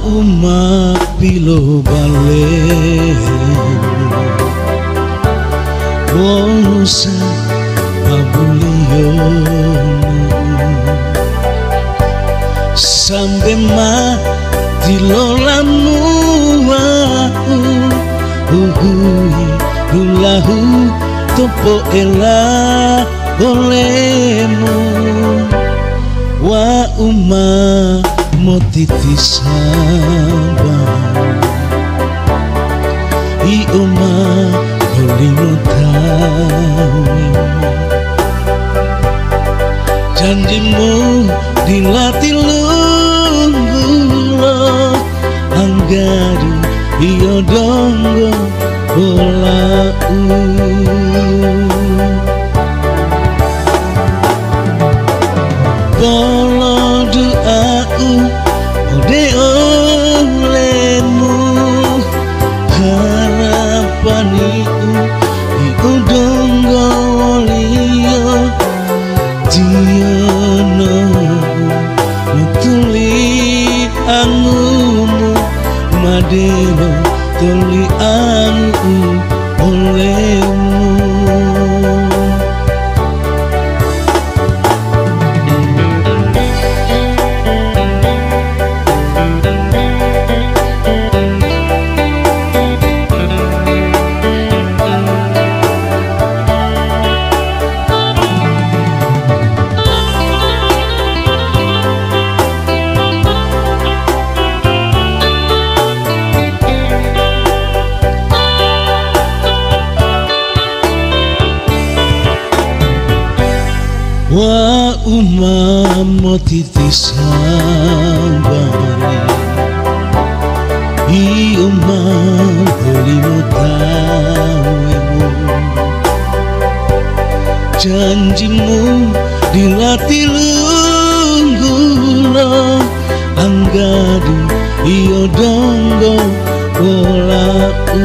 Umak pilo bale bosa pabulion sampai mati lolamu hulahu topo ela olemu wa umak motiti sabar i oma golimo tawe janjimu dilatih lunggulo anggadu iyo donggo bolau bolo doau ode olemu harapaniku iku donggo liyo diono nutuli angumu madeno tuli angu olemu wa umamo titi sambari i umam bolimo tawemu janjimu dilatih lunggulo anggadu iyo donggo bolau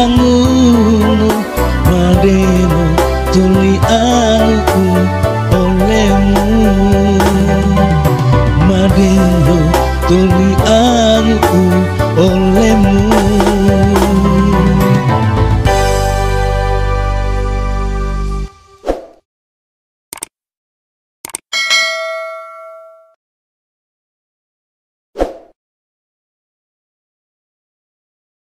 angumu mademo tuli angu